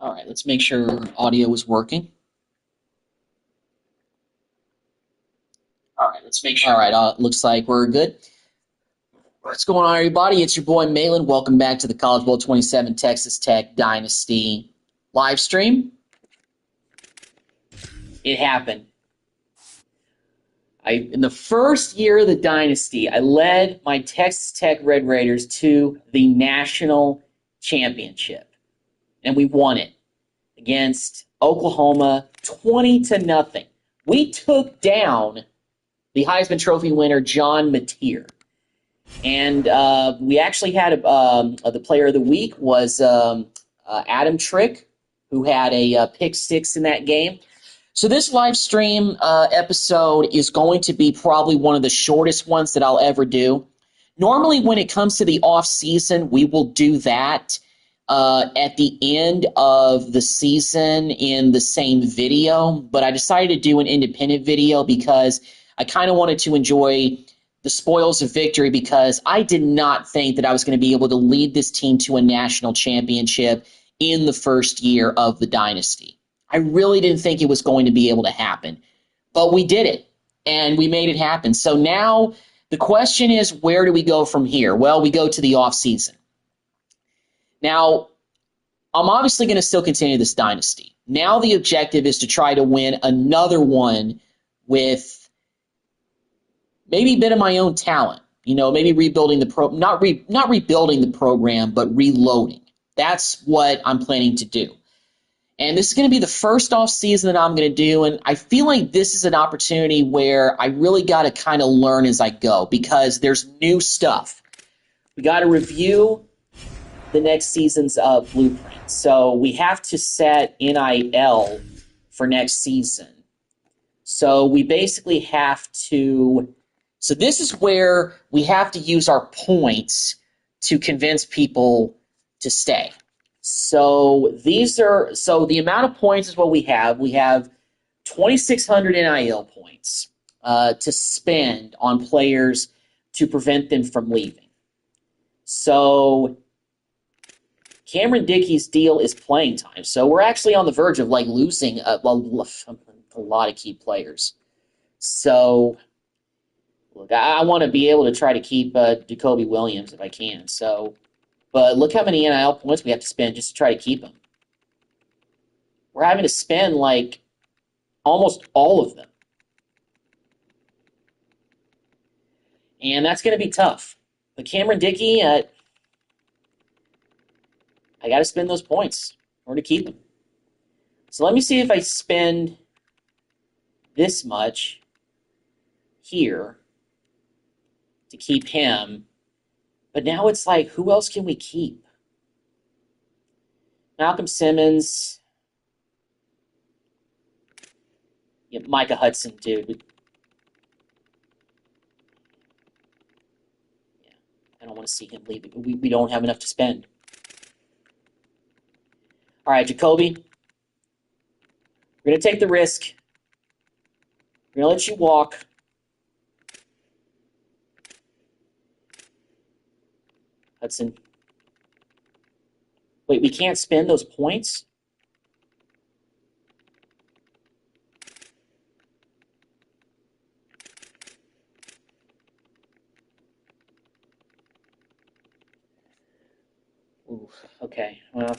All right, let's make sure audio is working. All right, let's make sure. All right, looks like we're good. What's going on, everybody? It's your boy Malin. Welcome back to the College Bowl 27 Texas Tech Dynasty live stream. It happened. In the first year of the Dynasty, I led my Texas Tech Red Raiders to the national championship, and we won it against Oklahoma 20-0. We took down the Heisman Trophy winner, John Mateer. And we actually had the player of the week was Adam Trick, who had a pick six in that game. So this live stream episode is going to be probably one of the shortest ones that I'll ever do. Normally, when it comes to the off season, we will do that at the end of the season in the same video. But I decided to do an independent video because I kind of wanted to enjoy the spoils of victory, because I did not think that I was going to be able to lead this team to a national championship in the first year of the Dynasty. I really didn't think it was going to be able to happen, but we did it, and we made it happen. So now the question is, where do we go from here? Well, we go to the offseason. Now, I'm obviously going to still continue this Dynasty. Now the objective is to try to win another one with maybe a bit of my own talent, maybe rebuilding the not rebuilding the program, but reloading. That's what I'm planning to do. And this is going to be the first off season that I'm going to do, and I feel like this is an opportunity where I really got to kind of learn as I go, because there's new stuff. We got to review the next season's blueprint. So we have to set NIL for next season. So we basically have to... So this is where we have to use our points to convince people to stay. So the amount of points is what we have. We have 2,600 NIL points to spend on players to prevent them from leaving. So Cameron Dickey's deal is playing time. So we're actually on the verge of losing a lot of key players. So look, I want to be able to try to keep Jacoby Williams if I can. But look how many NIL points we have to spend just to try to keep him. We're having to spend almost all of them. And that's going to be tough. But Cameron Dickey, I got to spend those points in order to keep him. So let me see if I spend this much here to keep him. But now it's who else can we keep? Malcolm Simmons. Yeah, Micah Hudson, dude. Yeah, I don't want to see him leave. We don't have enough to spend. All right, Jacoby. We're going to take the risk. We're going to let you walk. Hudson. Wait, we can't spend those points? Ooh, okay, well.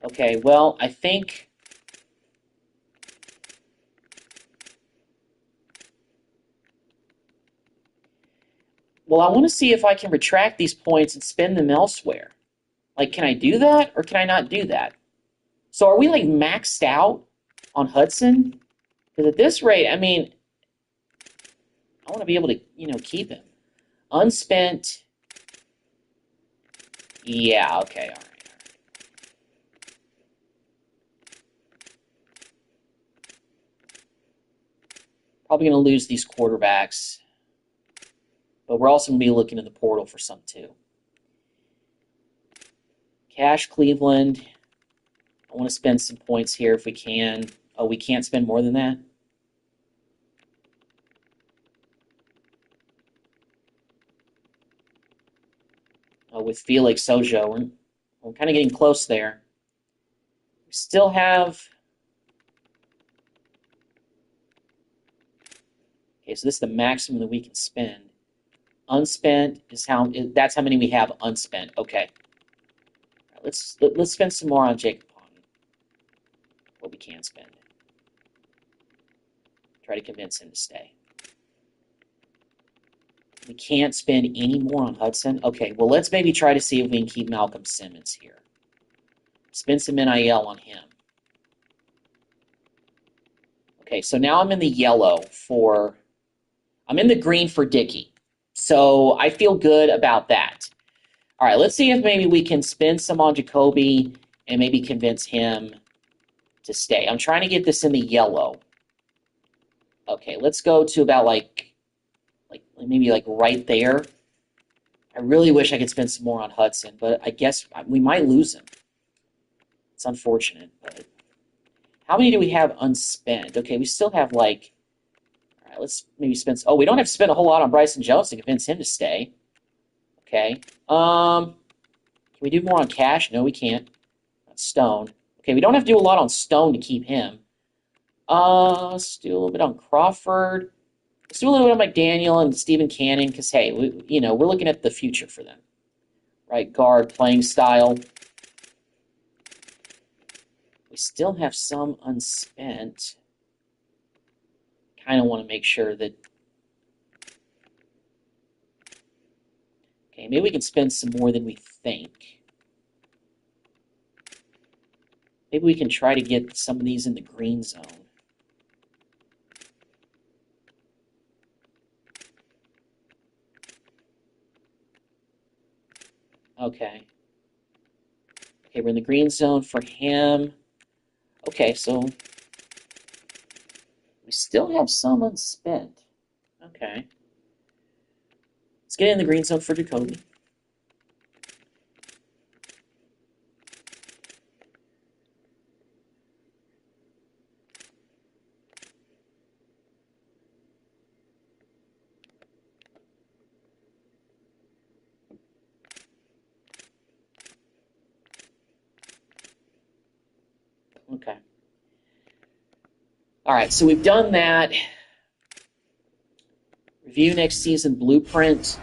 Okay, well, I think... Well, I want to see if I can retract these points and spend them elsewhere. Can I do that, or can I not do that? So are we, maxed out on Hudson? Because at this rate, I want to be able to, keep him. Unspent... Yeah, okay, all right. Probably going to lose these quarterbacks. But we're also going to be looking in the portal for some, too. Cash Cleveland. I want to spend some points here if we can. Oh, we can't spend more than that? Oh, with Felix Sojo, we're kind of getting close there. We still have... Okay, so this is the maximum that we can spend. Unspent is that's how many we have unspent. Okay. Let's spend some more on Jacob Pond. What we can spend. Try to convince him to stay. We can't spend any more on Hudson. Okay, well, let's maybe try to see if we can keep Malcolm Simmons here. Spend some NIL on him. Okay, so now I'm in the yellow for... I'm in the green for Dickey. So I feel good about that. All right, let's see if maybe we can spend some on Jacoby and maybe convince him to stay. I'm trying to get this in the yellow. Okay, let's go to about maybe right there. I really wish I could spend some more on Hudson, but I guess we might lose him. It's unfortunate, but how many do we have unspent? Okay, we still have all right, let's maybe spend... Oh, we don't have to spend a whole lot on Bryson Jones to convince him to stay. Okay. Can we do more on Cash? No, we can't. Stone. Okay, we don't have to do a lot on Stone to keep him. Let's do a little bit on Crawford. Let's do a little bit on McDaniel and Stephen Cannon, because, hey, we're looking at the future for them. Right guard, playing style. We still have some unspent. Kind of want to make sure that... Okay, maybe we can spend some more than we think. Maybe we can try to get some of these in the green zone. Okay. Okay, we're in the green zone for him. Okay, so we still have some unspent. Okay. Let's get in the green zone for Jacoby. Okay. All right, so we've done that. Review next season blueprint.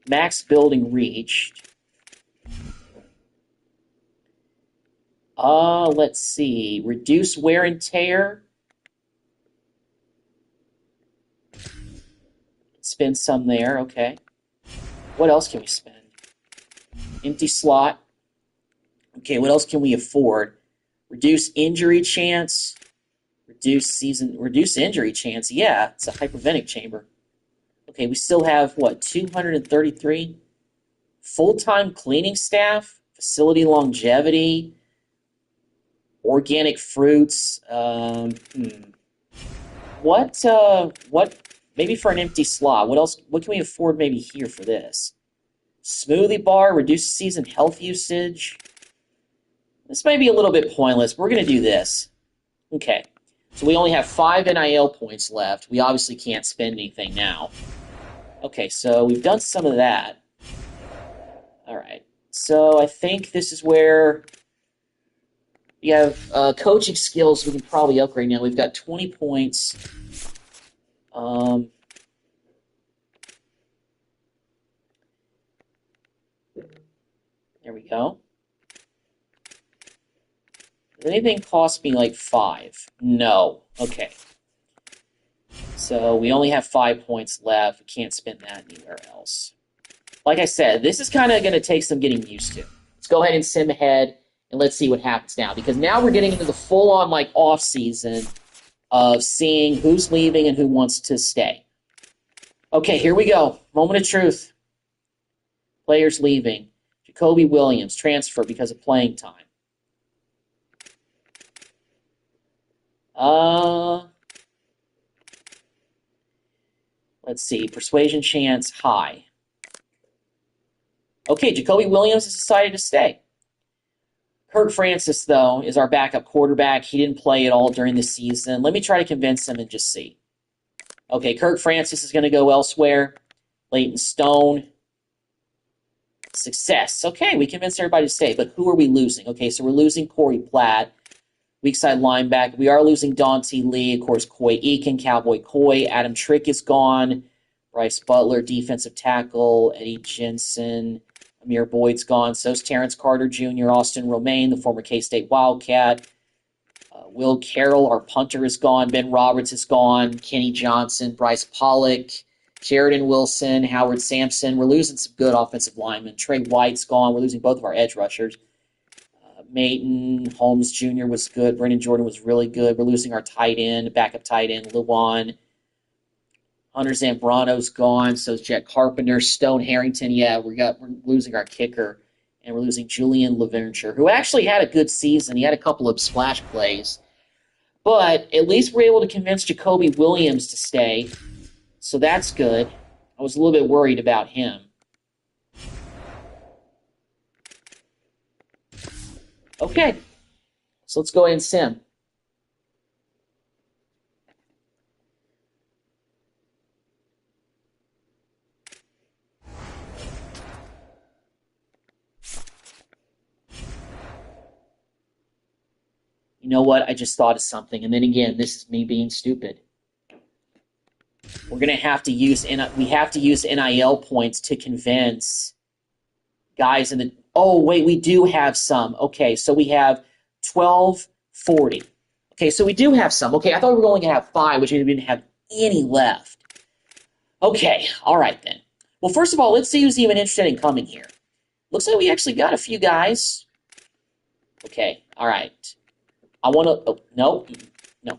Max building reached. Let's see. Reduce wear and tear. Spend some there, okay. What else can we spend? Empty slot. Okay, what else can we afford? Reduce injury chance. Reduce injury chance. Yeah, it's a hypervenic chamber. Okay, we still have, 233? Full-time cleaning staff, facility longevity, organic fruits. What, maybe for an empty slot, what else, what can we afford maybe here for this? Smoothie bar, reduce season health usage. This might be a little bit pointless. We're going to do this. Okay, so we only have 5 NIL points left. We obviously can't spend anything now. Okay, so we've done some of that. All right, so I think this is where we have coaching skills we can probably upgrade now. We've got 20 points. There we go. Does anything cost me like 5? No. Okay. So we only have 5 points left. We can't spend that anywhere else. Like I said, this is kind of going to take some getting used to. Let's go ahead and sim ahead, and let's see what happens now. Because now we're getting into the full-on off-season of seeing who's leaving and who wants to stay. Okay, here we go. Moment of truth. Players leaving. Jacoby Williams, transfer because of playing time. Let's see. Persuasion chance, high. Okay, Jacoby Williams has decided to stay. Kirk Francis, though, is our backup quarterback. He didn't play at all during the season. Let me try to convince him and just see. Okay, Kirk Francis is going to go elsewhere. Leighton Stone. Success. Okay, we convinced everybody to stay, but who are we losing? Okay, so we're losing Corey Platt, weak side linebacker. We are losing Dante Lee, of course, Coy Eakin, Cowboy Coy. Adam Trick is gone. Bryce Butler, defensive tackle. Eddie Jensen. Amir Boyd's gone. So's Terrence Carter Jr., Austin Romaine, the former K-State Wildcat. Will Carroll, our punter, is gone. Ben Roberts is gone. Kenny Johnson, Bryce Pollock, Sheridan Wilson, Howard Sampson. We're losing some good offensive linemen. Trey White's gone. We're losing both of our edge rushers. Mayton, Holmes Jr. was good. Brendan Jordan was really good. We're losing our tight end, backup tight end, Luwan. Hunter Zambrano's gone. So is Jet Carpenter. Stone Harrington, yeah, we're losing our kicker. And we're losing Julian Leventure, who actually had a good season. He had a couple of splash plays. But at least we're able to convince Jacoby Williams to stay. So that's good. I was a little bit worried about him. Okay. So let's go ahead and sim. You know what? I just thought of something. And then again, this is me being stupid. We're going to have to use NIL points to convince guys in the... Oh, wait, we do have some. Okay, so we have 1240. Okay, so we do have some. Okay, I thought we were only going to have 5, which means we didn't have any left. Okay, all right then. Well, first of all, let's see who's even interested in coming here. Looks like we actually got a few guys. Okay, all right. I want to... Oh, no,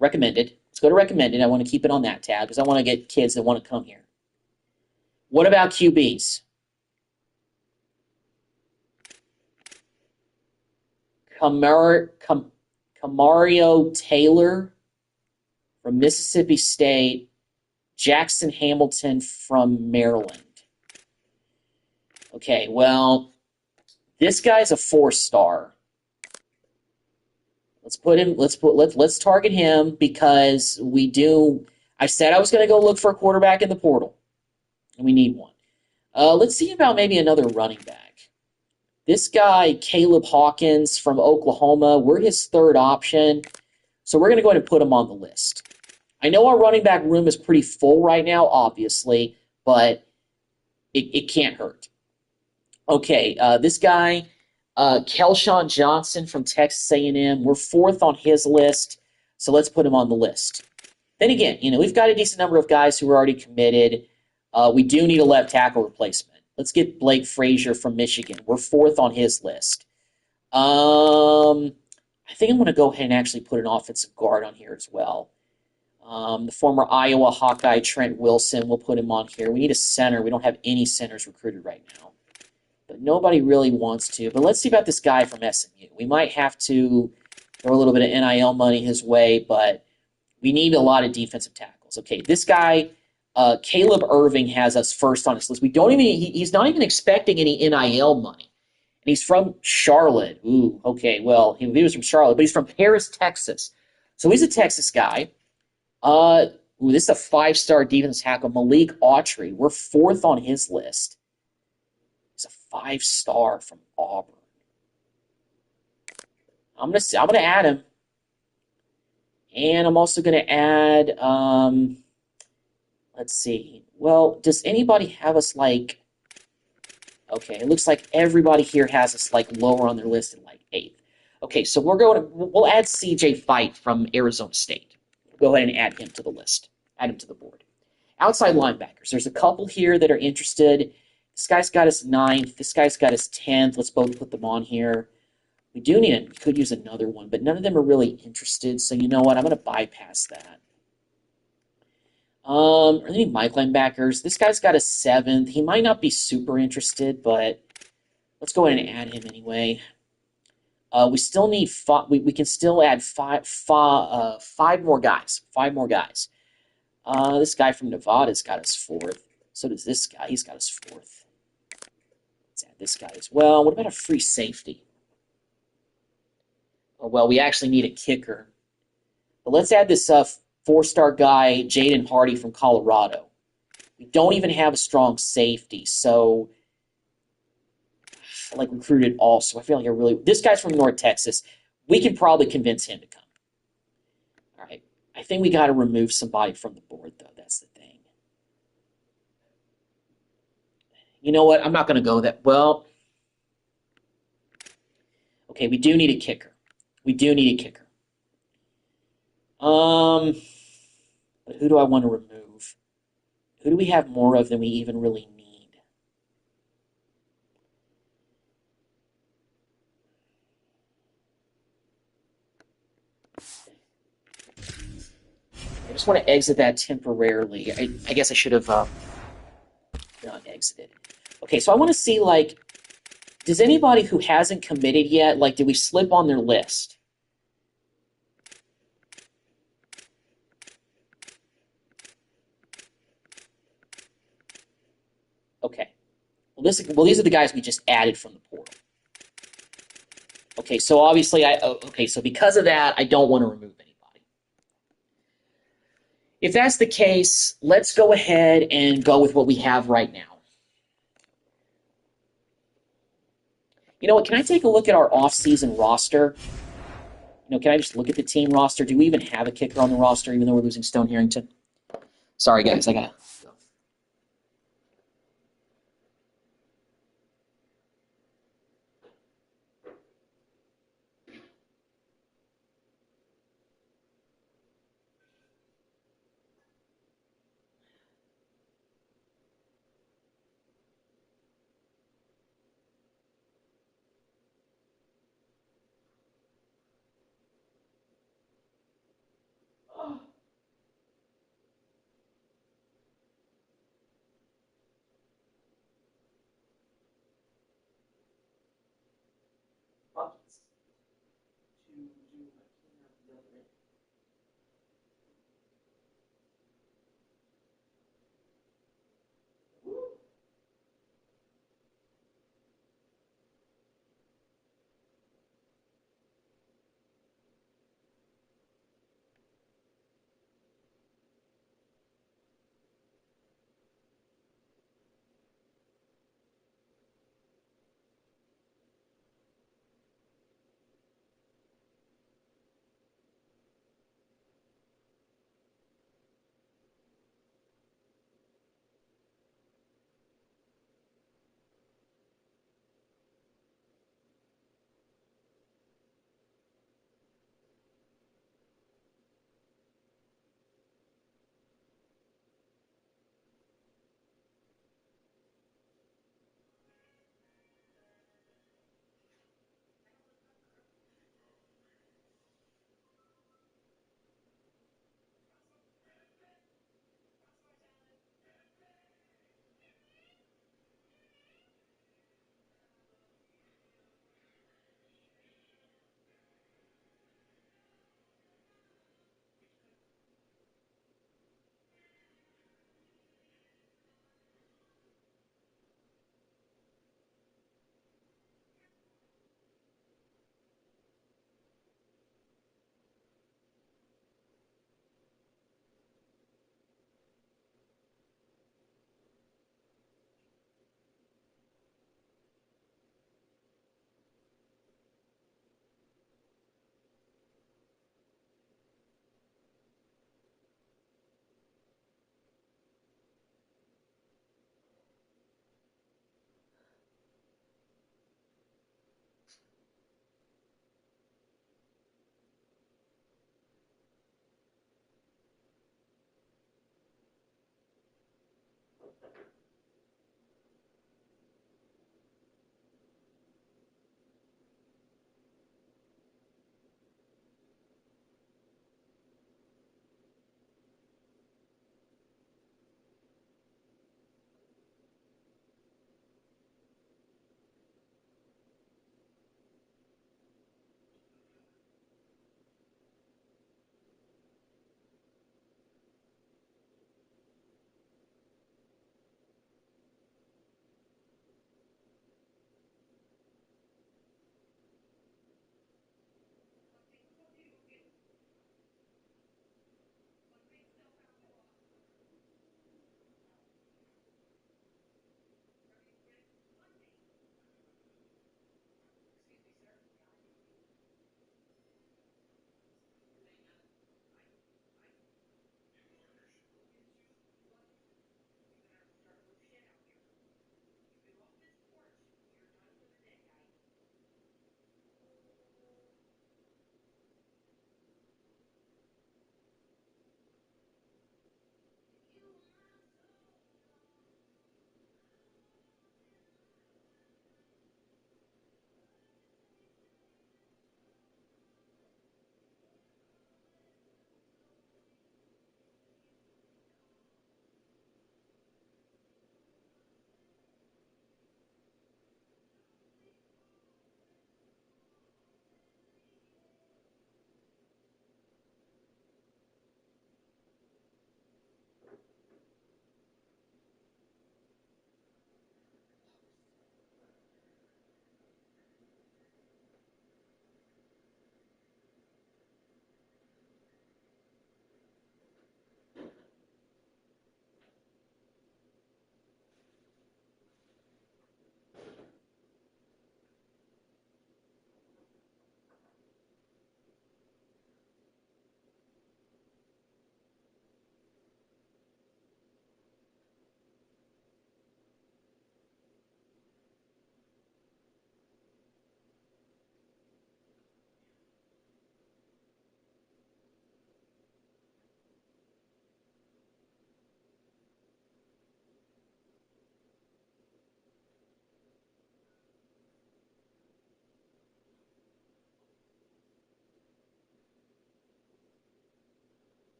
recommended. Let's go to recommended. I want to keep it on that tab because I want to get kids that want to come here. What about QBs? Camario Taylor from Mississippi State. Jackson Hamilton from Maryland. Okay, well, this guy's a 4-star. Let's target him because we do. I said I was going to go look for a quarterback in the portal, and we need one. Let's see about maybe another running back. This guy, Caleb Hawkins from Oklahoma, we're his 3rd option, so we're going to go ahead and put him on the list. I know our running back room is pretty full right now, obviously, but it can't hurt. Okay, this guy, Kelshawn Johnson from Texas A&M, we're 4th on his list, so let's put him on the list. Then again, we've got a decent number of guys who are already committed. We do need a left tackle replacement. Let's get Blake Frazier from Michigan. We're 4th on his list. I think I'm going to go ahead and actually put an offensive guard on here as well. The former Iowa Hawkeye Trent Wilson, we'll put him on here. We need a center. We don't have any centers recruited right now. But nobody really wants to. But let's see about this guy from SMU. We might have to throw a little bit of NIL money his way, but we need a lot of defensive tackles. Okay, this guy, Caleb Irving, has us 1st on his list. He's not even expecting any NIL money. And he's from Charlotte. Ooh, okay, well, he was from Charlotte, but he's from Paris, Texas. So he's a Texas guy. This is a 5-star defense tackle, Malik Autry. We're 4th on his list. He's a 5-star from Auburn. I'm gonna add him. And I'm also gonna add let's see. Well, does anybody have us like... Okay, it looks like everybody here has us like lower on their list in like 8th. Okay, so we'll add CJ Fight from Arizona State. Go ahead and add him to the list. Add him to the board. Outside linebackers. There's a couple here that are interested. This guy's got us 9th. This guy's got us 10th. Let's both put them on here. We could use another one, but none of them are really interested. So you know what? I'm going to bypass that. Are there any Mike linebackers? This guy's got a 7th. He might not be super interested, but let's go ahead and add him anyway. We still need five. We can still add five more guys. Five more guys. This guy from Nevada's got us fourth. So does this guy. He's got us fourth. Let's add this guy as well. What about a free safety? Oh, well, we actually need a kicker. But let's add this four-star guy, Jaden Hardy from Colorado. We don't even have a strong safety, so I like recruited also. I feel like I really... This guy's from North Texas. We can probably convince him to come. All right. I think we got to remove somebody from the board, though. That's the thing. You know what? I'm not going to go that... Well, okay, we do need a kicker. We do need a kicker. But who do I want to remove? Who do we have more of than we even really need? I just want to exit that temporarily. I guess I should have not exited. Okay, so I want to see, like, does anybody who hasn't committed yet, like, did we slip on their list? Okay. Well, these are the guys we just added from the portal. Okay, so obviously, so because of that, I don't want to remove anybody. If that's the case, let's go ahead and go with what we have right now. You know what? Can I take a look at our off-season roster? You know, can I just look at the team roster? Do we even have a kicker on the roster, even though we're losing Stone Harrington? Sorry, guys, I gotta go.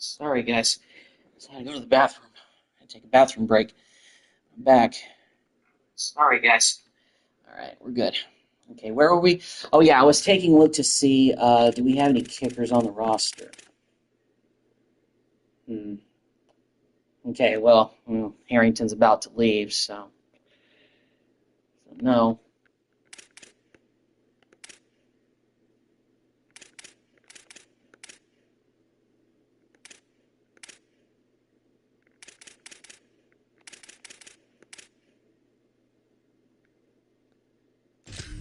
Sorry, guys. I had to go to the bathroom. I had to take a bathroom break. I'm back. Sorry, guys. All right, we're good. Okay, where were we? Oh, yeah, I was taking a look to see, do we have any kickers on the roster? Okay, well, Harrington's about to leave, so no.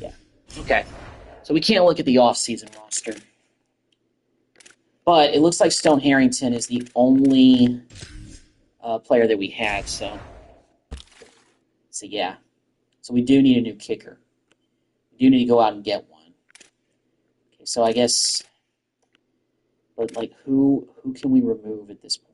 Yeah, okay. So we can't look at the offseason roster. But it looks like Stone Harrington is the only player that we have, so yeah. So we do need a new kicker. We do need to go out and get one. Okay, so I guess, but like, who can we remove at this point?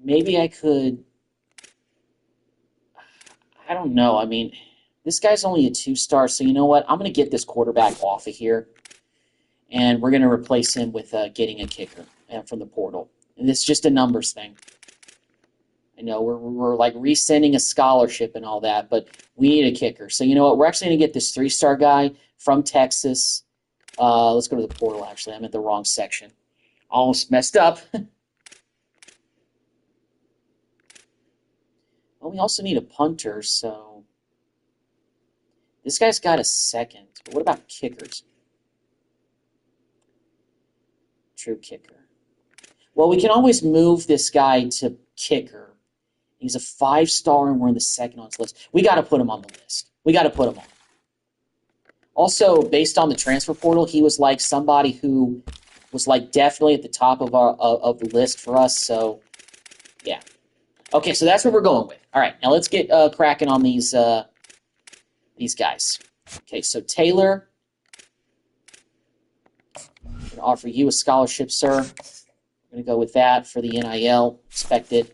Maybe I could. I don't know. I mean, this guy's only a 2-star, so you know what? I'm going to get this quarterback off of here, and we're going to replace him with getting a kicker from the portal. And it's just a numbers thing. I know we're like resending a scholarship and all that, but we need a kicker. So you know what? We're actually going to get this 3-star guy from Texas. Let's go to the portal, actually. I'm at the wrong section. Almost messed up. Well, we also need a punter, so this guy's got a second. But what about kickers? True kicker. Well, we can always move this guy to kicker. He's a 5-star, and we're in the second on his list. We got to put him on the list. We got to put him on. Also, based on the transfer portal, he was like somebody who was like definitely at the top of the list for us. So, yeah. Okay, so that's what we're going with. All right, now let's get cracking on these guys. Okay, so Taylor, I'm going to offer you a scholarship, sir. We're going to go with that for the NIL expected.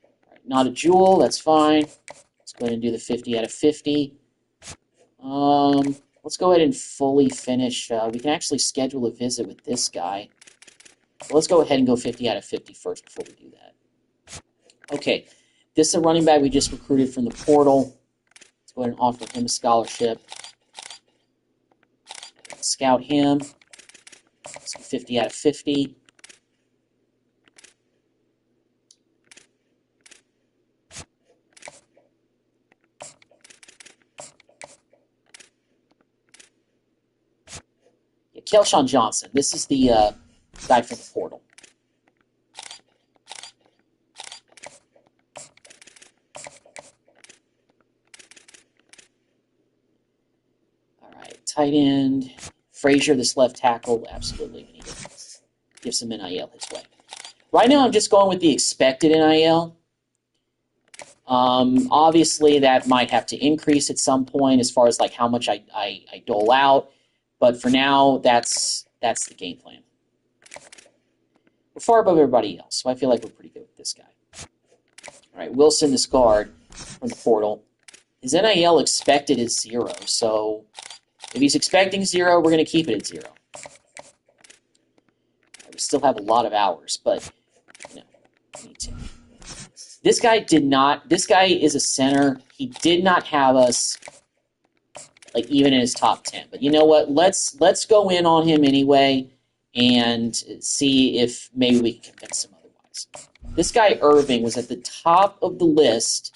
All right, not a jewel, that's fine. Let's go ahead and do the 50 out of 50. Let's go ahead and fully finish. We can actually schedule a visit with this guy. So let's go ahead and go 50 out of 50 first before we do that. Okay, this is a running back we just recruited from the portal. Let's go ahead and offer him a scholarship. Scout him. Let's go 50 out of 50. Yeah, Kelshawn Johnson. This is the guy from the portal. All right, tight end. Frazier, this left tackle, absolutely. We need to give some NIL his way. Right now, I'm just going with the expected NIL. Obviously, that might have to increase at some point as far as like how much I dole out. But for now, that's the game plan. We're far above everybody else, so I feel like we're pretty good with this guy. All right, Wilson, this guard from the portal. His NIL expected is 0, so if he's expecting 0, we're going to keep it at 0. We still have a lot of hours, but you know, we need to. This guy is a center. He did not have us like even in his top 10. But you know what? Let's go in on him anyway and see if maybe we can convince him otherwise. This guy Irving was at the top of the list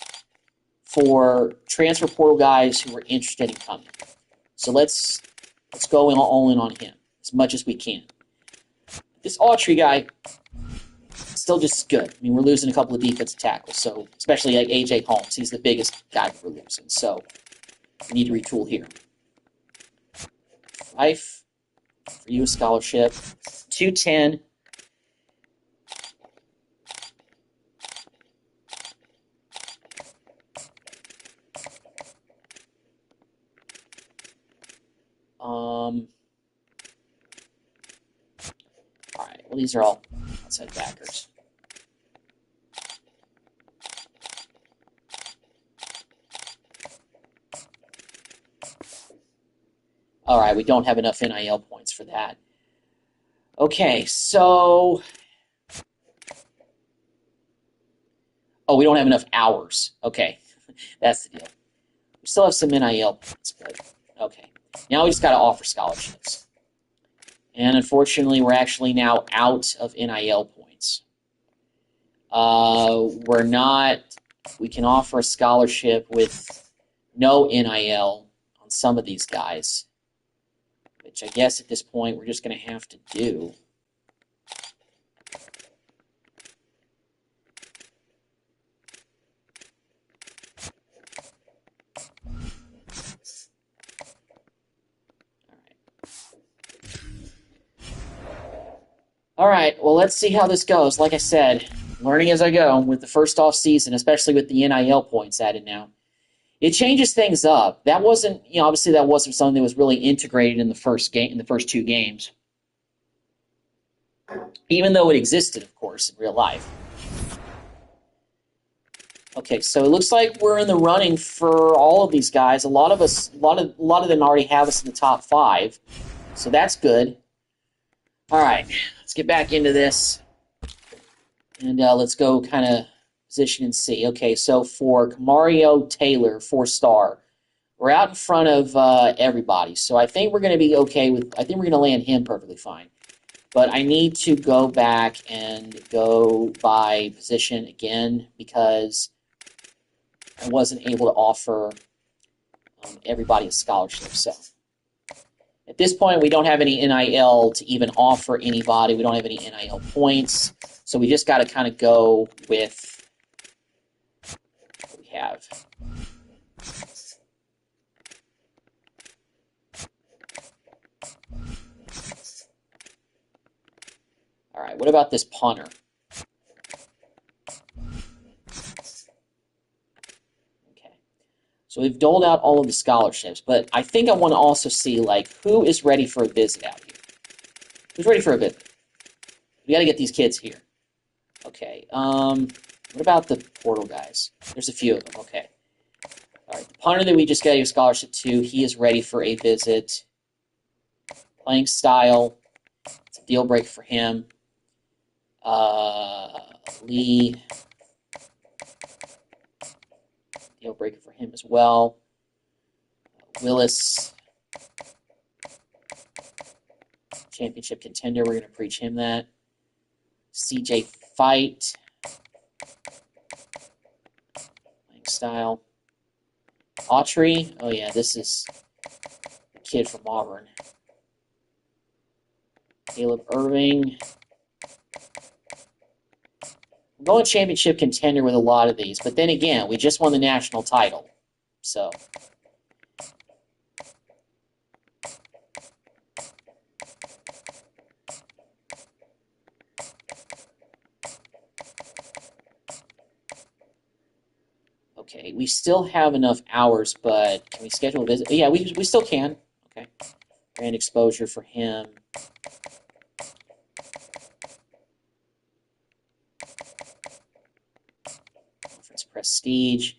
for transfer portal guys who were interested in coming. So let's go all in on him as much as we can. This Autry guy, still just good. I mean, we're losing a couple of defensive tackles, so especially like A.J. Holmes. He's the biggest guy that we're losing, so we need to retool here. Life, for you, a scholarship. 210. All right. Well, these are all outside backers. All right. We don't have enough NIL points for that. Okay. So, oh, we don't have enough hours. Okay. That's the deal. We still have some NIL points, but okay. Now we just got to offer scholarships. And unfortunately, we're actually now out of NIL points. We're not, we can offer a scholarship with no NIL on some of these guys, which I guess at this point we're just going to have to do. All right, well, let's see how this goes. Like I said, learning as I go with the first off season, especially with the NIL points added now. It changes things up. That wasn't, obviously that wasn't something that was really integrated in the first game, in the first two games. Even though it existed, of course, in real life. Okay, so it looks like we're in the running for all of these guys. A lot of them already have us in the top 5, so that's good. All right, let's get back into this, and let's go kind of position and see. Okay, so for Mario Taylor, 4-star, we're out in front of everybody, so I think we're going to be okay with. I think we're going to land him perfectly fine. But I need to go back and go by position again because I wasn't able to offer everybody a scholarship. So at this point, we don't have any NIL to even offer anybody. We don't have any NIL points. So we just got to kind of go with what we have. All right, what about this punter? So we've doled out all of the scholarships, but I think I want to also see, like, who is ready for a visit out here? Who's ready for a visit? We got to get these kids here. Okay, what about the portal guys? There's a few of them, okay. All right, the punter that we just got a scholarship to, he is ready for a visit. Playing style, it's a deal breaker for him. Lee, deal breaker for him as well. Willis, championship contender. We're going to preach him that. CJ Fight, playing style. Autry, oh yeah, this is the kid from Auburn. Caleb Irving. I'm going championship contender with a lot of these, but then again, we just won the national title, so. Okay, we still have enough hours, but can we schedule a visit? Yeah, we still can. Okay, grand exposure for him. Conference prestige.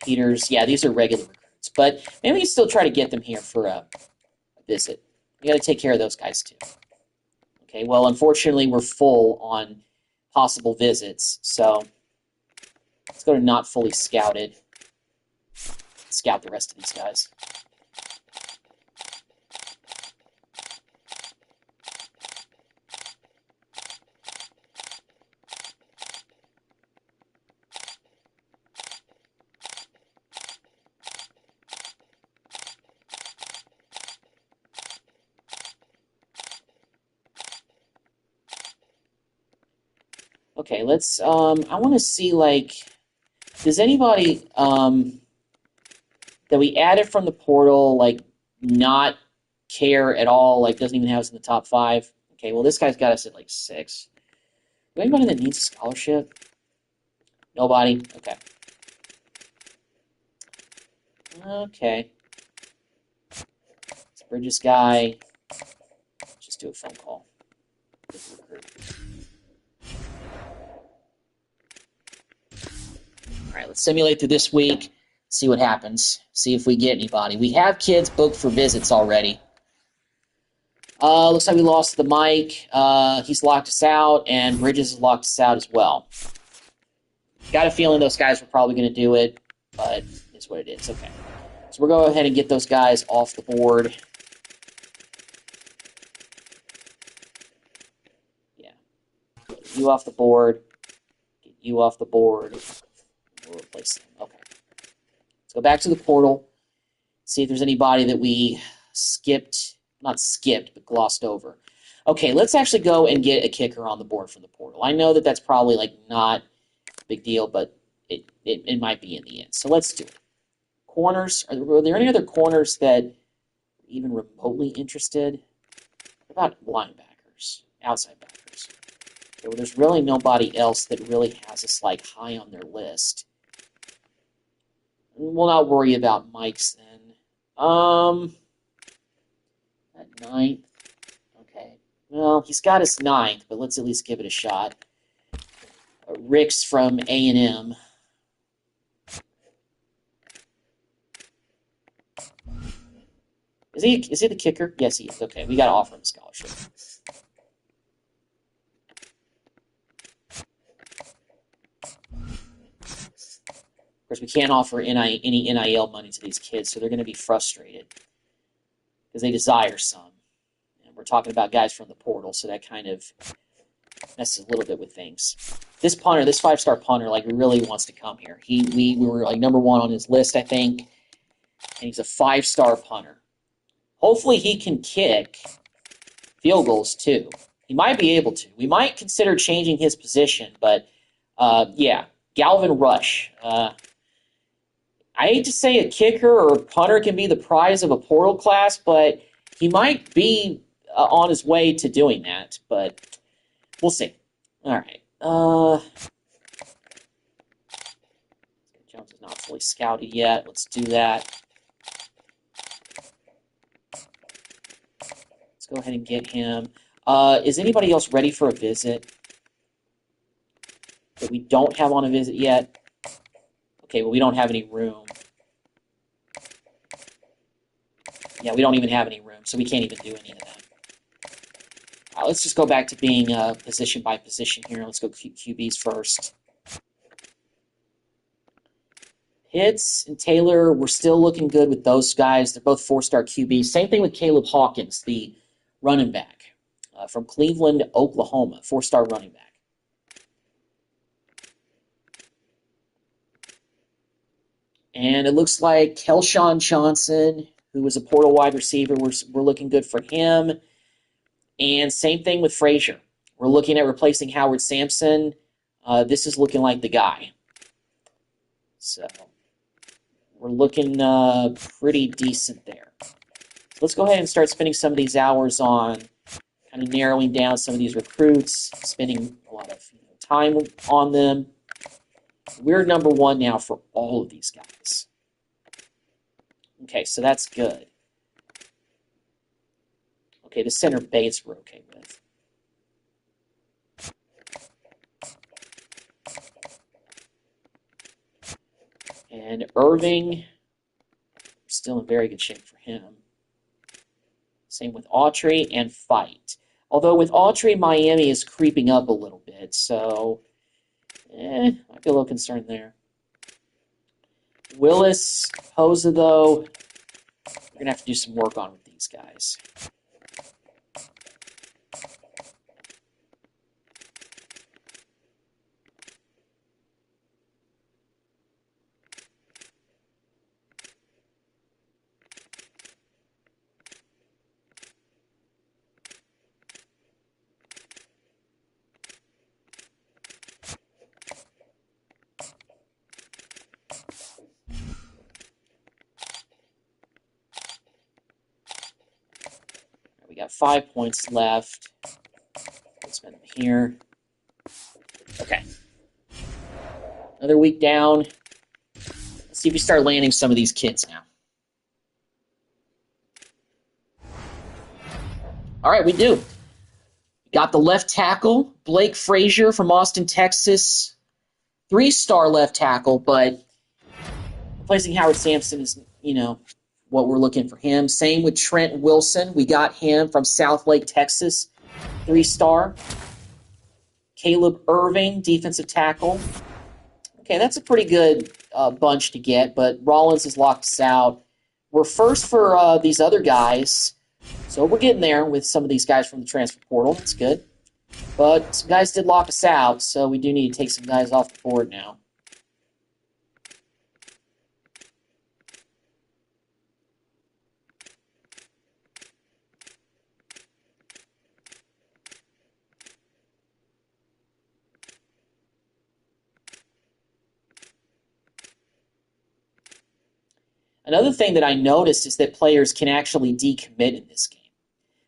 Peters, yeah, these are regular recruits, but maybe we can still try to get them here for a visit. We got to take care of those guys too. Okay, well, unfortunately, we're full on possible visits, so let's go to not fully scouted. Scout the rest of these guys. Okay, let's, I want to see, like, does anybody, that we added from the portal, like, not care at all, like, doesn't even have us in the top 5? Okay, well, this guy's got us at, like, 6. Do anybody that needs a scholarship? Nobody? Okay. Okay. Bridges guy. Just do a phone call. All right, let's simulate through this week. See what happens. See if we get anybody. We have kids booked for visits already. Looks like we lost the mic. He's locked us out, and Bridges has locked us out as well. Got a feeling those guys were probably going to do it, but it's what it is. Okay. So we're going to go ahead and get those guys off the board. Yeah. Get you off the board. Get you off the board. We'll replace them. Okay. Let's go back to the portal. See if there's anybody that we not skipped, but glossed over. Okay, let's actually go and get a kicker on the board from the portal. I know that that's probably like not a big deal, but it might be in the end. So let's do it. Corners. Are there any other corners that are even remotely interested? What about linebackers, outside backers? Okay, well, there's really nobody else that really has us like high on their list. We'll not worry about Mike's then. At 9th. Okay. Well, he's got his 9th, but let's at least give it a shot. Rick's from A&M. Is he the kicker? Yes, he is. Okay, we got to offer him a scholarship. Of course, we can't offer any NIL money to these kids, so they're going to be frustrated because they desire some. And we're talking about guys from the portal, so that kind of messes a little bit with things. This punter, this 5-star punter, like really wants to come here. We were like number 1 on his list, I think, and he's a 5-star punter. Hopefully, he can kick field goals too. He might be able to. We might consider changing his position, but yeah, Galvin Rush. I hate to say a kicker or a punter can be the prize of a portal class, but he might be on his way to doing that. But we'll see. All right. Jones is not fully scouted yet. Let's do that. Let's go ahead and get him. Is anybody else ready for a visit that we don't have on a visit yet? Okay, well, we don't have any room. Yeah, we don't even have any room, so we can't even do any of that. Let's just go back to being position by position here. Let's go QBs first. Pitts and Taylor, we're still looking good with those guys. They're both 4-star QBs. Same thing with Caleb Hawkins, the running back from Cleveland, Oklahoma, 4-star running back. And it looks like Kelshawn Johnson, who was a portal wide receiver, we're looking good for him. And same thing with Frazier. We're looking at replacing Howard Sampson. This is looking like the guy. So we're looking pretty decent there. So let's go ahead and start spending some of these hours on kind of narrowing down some of these recruits, spending a lot of time on them. We're number 1 now for all of these guys. Okay, so that's good. Okay, the center base we're okay with. And Irving, still in very good shape for him. Same with Autry and Fight. Although with Autry, Miami is creeping up a little bit, so might be a little concerned there. Willis, Posa, though, we're going to have to do some work on with these guys. We got 5 points left. Let's spend them here. Okay. Another week down. Let's see if we start landing some of these kids now. All right, we do. Got the left tackle, Blake Frazier from Austin, Texas. 3-star left tackle, but replacing Howard Sampson is, what we're looking for him. Same with Trent Wilson. We got him from Southlake, Texas. 3-star. Caleb Irving, defensive tackle. Okay, that's a pretty good bunch to get, but Rollins has locked us out. We're first for these other guys, so we're getting there with some of these guys from the transfer portal. That's good. But some guys did lock us out, so we do need to take some guys off the board now. Another thing that I noticed is that players can actually decommit in this game.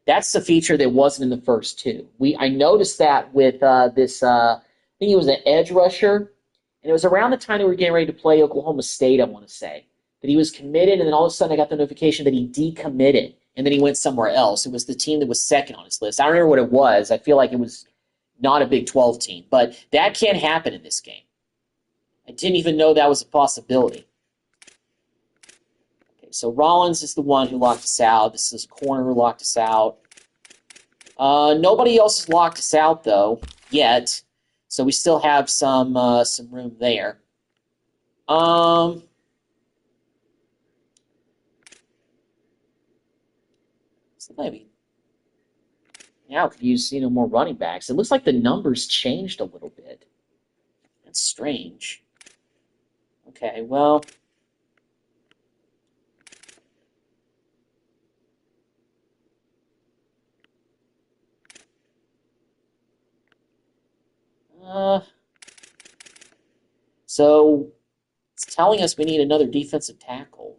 That's the feature that wasn't in the first two. I noticed that with this, I think it was an edge rusher, and it was around the time that we were getting ready to play Oklahoma State, I want to say, that he was committed, and then all of a sudden I got the notification that he decommitted, and then he went somewhere else. It was the team that was second on his list. I don't remember what it was. I feel like it was not a Big 12 team, but that can't happen in this game. I didn't even know that was a possibility. So Rollins is the one who locked us out. This is corner who locked us out. Nobody else has locked us out, though, yet. So we still have some room there. So maybe now we could use more running backs. It looks like the numbers changed a little bit. That's strange. Okay, well. So it's telling us we need another defensive tackle.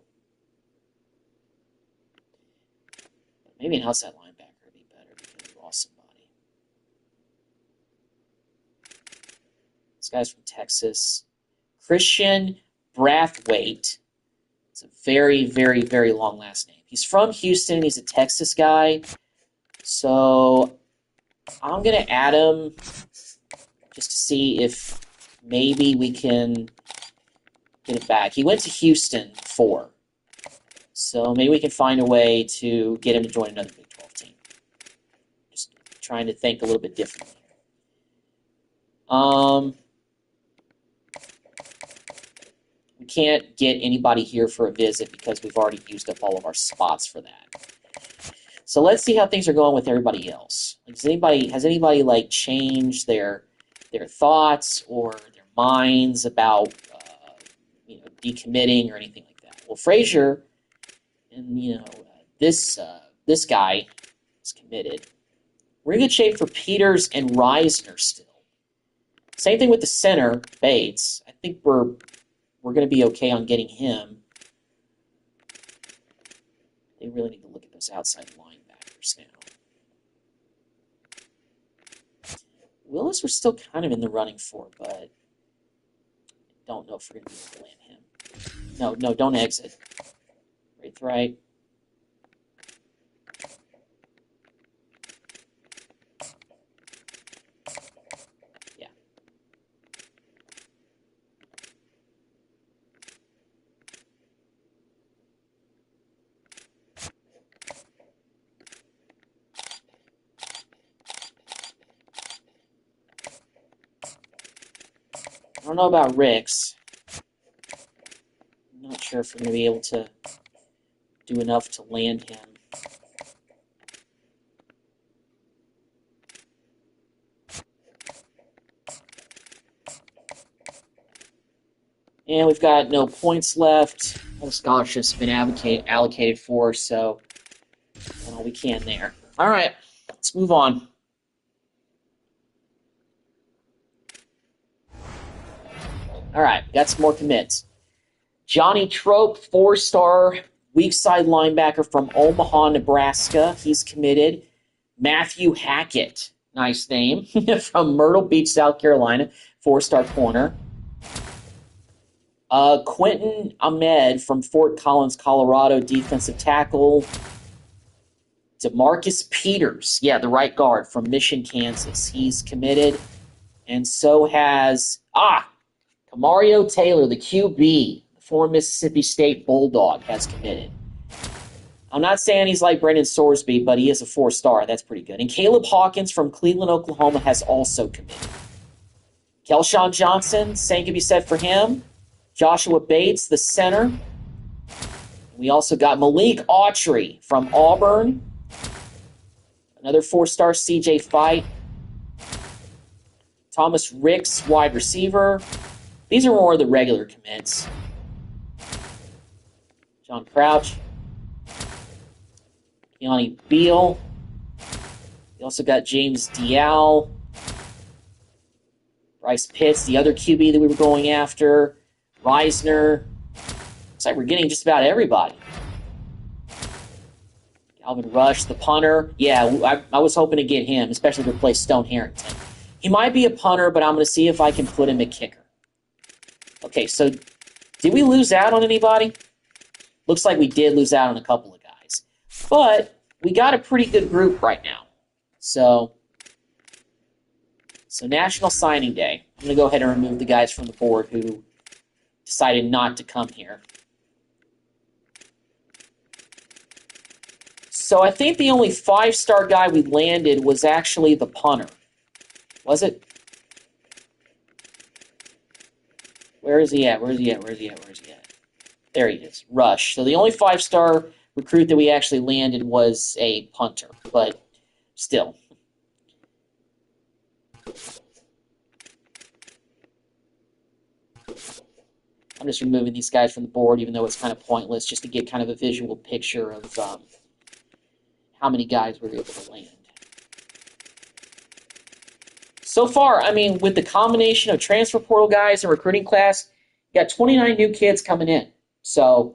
Maybe an outside linebacker would be better because we lost somebody. This guy's from Texas. Christian Brathwaite. It's a very, very, very long last name. He's from Houston. He's a Texas guy. So I'm going to add him just to see if maybe we can get it back. He went to Houston for, so maybe we can find a way to get him to join another Big 12 team. Just trying to think a little bit differently. We can't get anybody here for a visit because we've already used up all of our spots for that. So let's see how things are going with everybody else. Has anybody like changed their thoughts or their minds about decommitting or anything like that? Well, Frazier and this guy is committed. We're in good shape for Peters and Reisner still. Same thing with the center, Bates. I think we're going to be okay on getting him. They really need to look at those outside linebackers now. Willis we're still kind of in the running for, but I don't know if we're going to be able to land him. No, don't exit. Right. Yeah. I don't know about Ricks. I'm not sure if we're going to be able to do enough to land him. And we've got no points left. All scholarships have been allocated for, so all we can there. All right, let's move on. All right, got some more commits. Johnny Trope, 4-star weak side linebacker from Omaha, Nebraska. He's committed. Matthew Hackett, nice name, from Myrtle Beach, South Carolina, 4-star corner. Quentin Ahmed from Fort Collins, Colorado, defensive tackle. DeMarcus Peters, yeah, the right guard from Mission, Kansas. He's committed, and so has Kamario Taylor, the QB, the former Mississippi State Bulldog, has committed. I'm not saying he's like Brendan Sorsby, but he is a 4-star. That's pretty good. And Caleb Hawkins from Cleveland, Oklahoma, has also committed. Kelshawn Johnson, same can be said for him. Joshua Bates, the center. We also got Malik Autry from Auburn. Another 4-star, CJ Fight. Thomas Ricks, wide receiver. These are more of the regular commits. John Crouch. Keanu Beal. We also got James Dial. Bryce Pitts, the other QB that we were going after. Reisner. Looks like we're getting just about everybody. Calvin Rush, the punter. Yeah, I was hoping to get him, especially to replace Stone Harrington. He might be a punter, but I'm going to see if I can put him at kicker. Okay, so did we lose out on anybody? Looks like we did lose out on a couple of guys. But we got a pretty good group right now. So National Signing Day. I'm going to go ahead and remove the guys from the board who decided not to come here. So I think the only 5-star guy we landed was actually the punter. Was it? Where is he at? Where is he at? Where is he at? Where is he at? There he is. Rush. So the only 5-star recruit that we actually landed was a punter. But still. I'm just removing these guys from the board, even though it's kind of pointless, just to get kind of a visual picture of how many guys we were able to land. So far, I mean, with the combination of transfer portal guys and recruiting class, you got 29 new kids coming in. So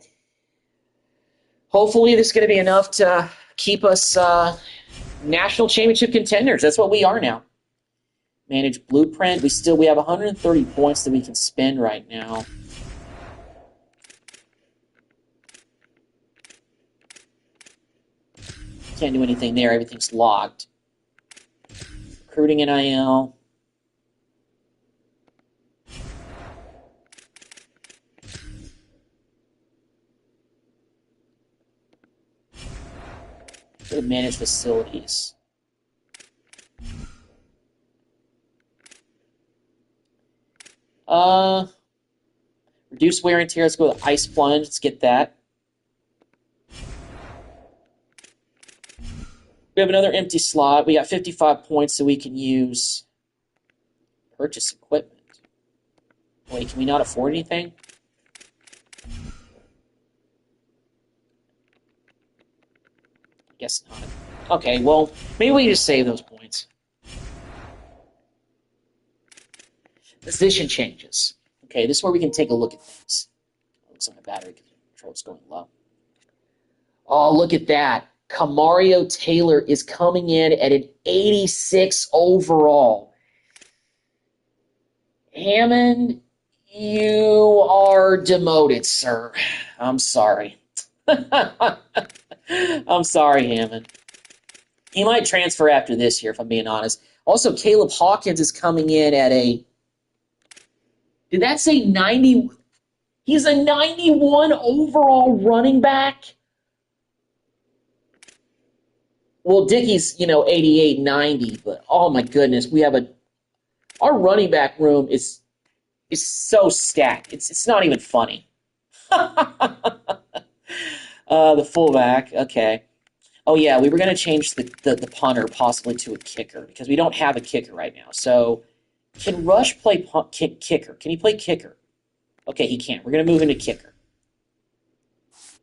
hopefully this is going to be enough to keep us national championship contenders. That's what we are now. Manage blueprint. We have 130 points that we can spend right now. Can't do anything there. Everything's locked. Recruiting NIL. Good manage facilities. Reduce wear and tear. Let's go with ice plunge. Let's get that. We have another empty slot. We got 55 points, so we can use purchase equipment. Wait, can we not afford anything? Guess not. Okay, well, maybe we just save those points. Position changes. Okay, this is where we can take a look at things. Looks like my battery control is going low. Oh, look at that. Kamario Taylor is coming in at an 86 overall. Hammond, you are demoted, sir. I'm sorry. I'm sorry, Hammond. He might transfer after this year, if I'm being honest. Also, Caleb Hawkins is coming in at a... Did that say 90? He's a 91 overall running back? Well, Dickey's, 88, 90, but oh my goodness, we have our running back room is so stacked. It's not even funny. The fullback, okay. Oh yeah, we were going to change the punter possibly to a kicker because we don't have a kicker right now. So can Rush play kicker? Can he play kicker? Okay, he can't. We're going to move into kicker.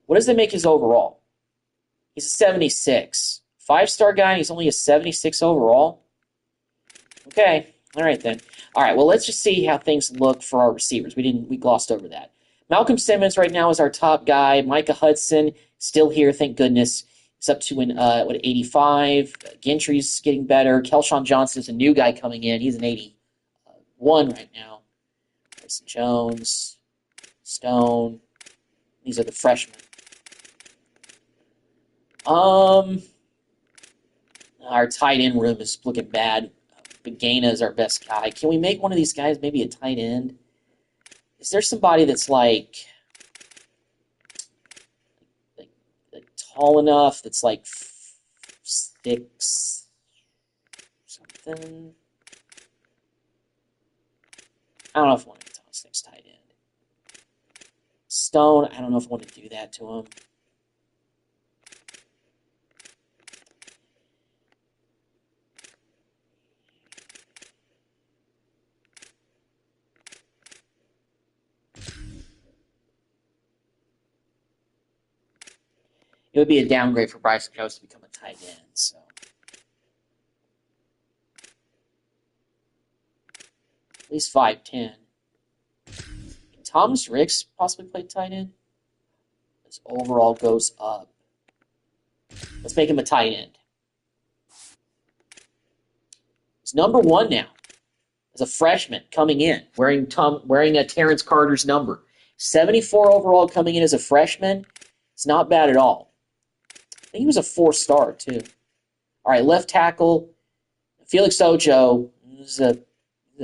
What does that make his overall? He's a 76. 5-star guy, he's only a 76 overall. Okay, all right then. All right, well, let's just see how things look for our receivers. We glossed over that. Malcolm Simmons right now is our top guy. Micah Hudson still here, thank goodness. He's up to an 85. Gentry's getting better. Kelshawn Johnson is a new guy coming in. He's an 81 right now. Bryson Jones, Stone. These are the freshmen. Our tight end room is looking bad. Begana is our best guy. Can we make one of these guys maybe a tight end? Is there somebody that's like tall enough that's like 6 something? I don't know if I want to get Thomas 6 tight end. Stone, I don't know if I want to do that to him. It would be a downgrade for Bryson Jones to become a tight end. So at least 5'10". Can Thomas Ricks possibly play tight end? His overall goes up. Let's make him a tight end. He's number 1 now as a freshman coming in, wearing a Terrence Carter's number. 74 overall coming in as a freshman. It's not bad at all. I think he was a 4-star too. All right, left tackle, Felix Ojo is a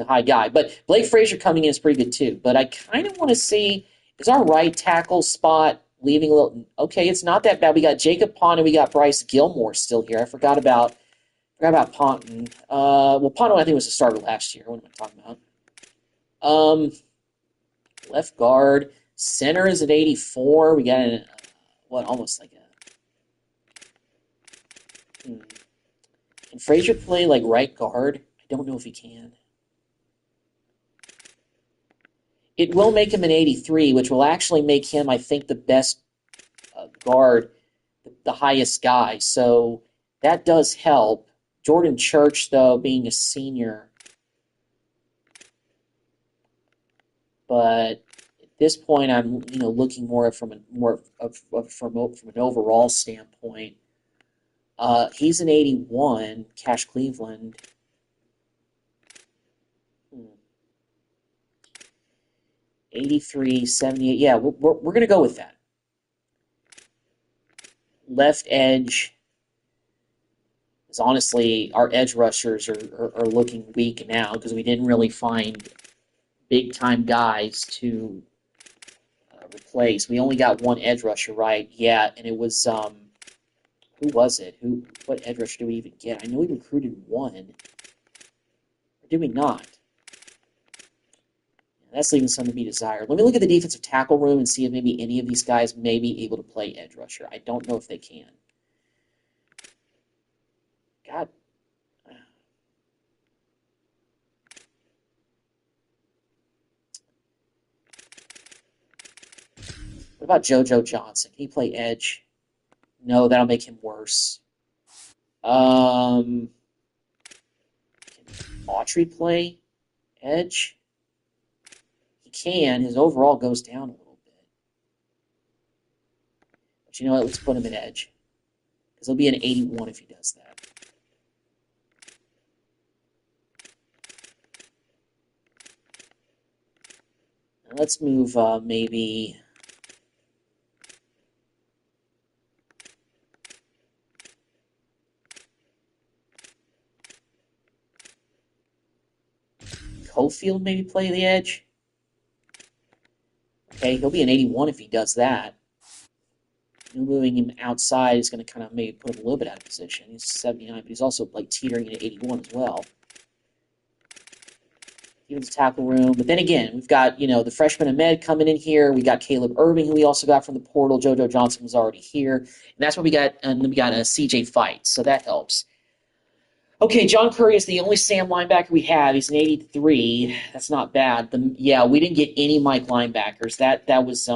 high guy. But Blake Frazier coming in is pretty good too. But I kind of want to see, is our right tackle spot leaving a little... Okay, it's not that bad. We got Jacob Pond and we got Bryce Gilmore still here. I forgot about Ponton. Well, Ponton I think was a starter last year. What am I talking about? Left guard. Center is at 84. We got almost like a... Can Frazier play like right guard? I don't know if he can. It will make him an 83, which will actually make him, I think, the best guard, the highest guy. So that does help. Jordan Church, though, being a senior. But at this point, I'm looking more from an overall standpoint. He's an 81. Cash Cleveland. 83, 78. Yeah, we're going to go with that. Left edge is honestly, our edge rushers are looking weak now because we didn't really find big-time guys to replace. We only got one edge rusher, right? Yeah, and it was, who was it? What edge rusher did we even get? I know we recruited one. Or did we not? That's leaving some to be desired. Let me look at the defensive tackle room and see if maybe any of these guys may be able to play edge rusher. I don't know if they can. God. What about JoJo Johnson? Can he play edge? No, that'll make him worse. Can Autry play edge? He can. His overall goes down a little bit. But you know what? Let's put him at edge. Because he'll be an 81 if he does that. Now let's move maybe... Cofield maybe play the edge. Okay, he'll be an 81 if he does that. Moving him outside is going to kind of maybe put him a little bit out of position. He's 79, but he's also like teetering at 81 as well. Even the tackle room. But then again, we've got, the freshman Ahmed coming in here. We got Caleb Irving, who we also got from the portal. JoJo Johnson was already here. And that's what we got. And then we got a CJ Fight, so that helps. Okay, John Curry is the only Sam linebacker we have. He's an 83. That's not bad. Yeah, we didn't get any Mike linebackers. That was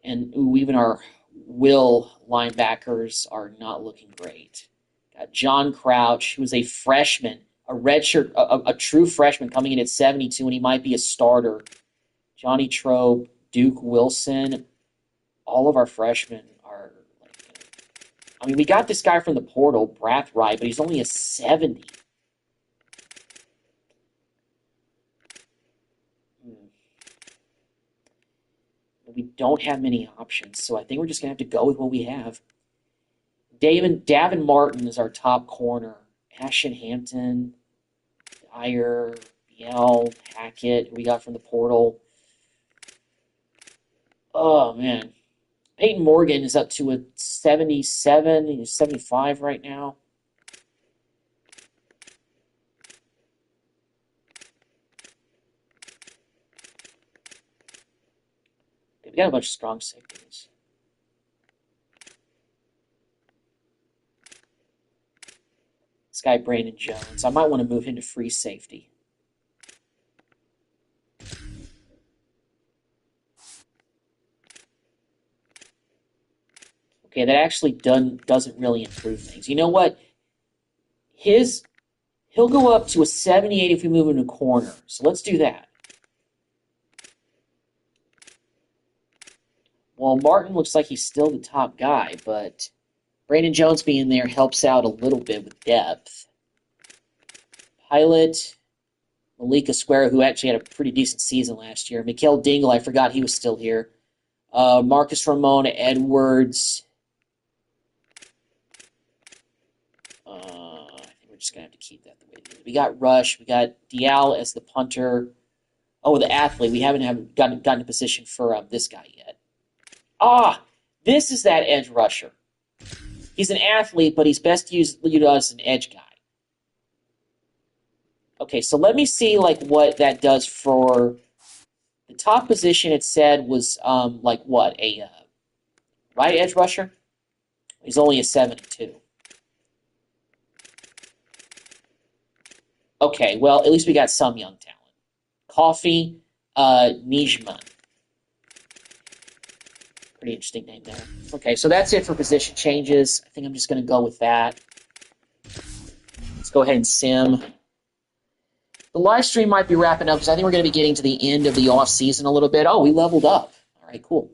even our Will linebackers are not looking great. Got John Crouch, who was a freshman, a redshirt, a true freshman coming in at 72, and he might be a starter. Johnny Trobe, Duke Wilson, all of our freshmen are we got this guy from the portal, Brathwaite, but he's only a 70. We don't have many options, so I think we're just going to have to go with what we have. Davin Martin is our top corner. Ashton Hampton, Dyer, Biel, Hackett, who we got from the portal. Oh, man. Peyton Morgan is up to a 77. He's 75 right now. We got a bunch of strong safeties. This guy, Brandon Jones. I might want to move him to free safety. Okay, that actually doesn't really improve things. You know what? He'll go up to a 78 if we move him to corner. So let's do that. Well, Martin looks like he's still the top guy, but Brandon Jones being there helps out a little bit with depth. Pilot, Malika Square, who actually had a pretty decent season last year. Mikael Dingle, I forgot he was still here. Marcus Ramon Edwards. I think we're just going to have to keep that the way it is. We got Rush. We got Dial as the punter. Oh, the athlete. We haven't gotten a position for this guy yet. This is that edge rusher. He's an athlete, but he's best used as an edge guy. Okay, so let me see what that does for the top position. It said was a right edge rusher. He's only a 72. Okay, well, at least we got some young talent. Coffee Nijman. Pretty interesting name there. Okay, so that's it for position changes. I think I'm just going to go with that. Let's go ahead and sim. The live stream might be wrapping up because I think we're going to be getting to the end of the off-season a little bit. Oh, we leveled up. All right, cool.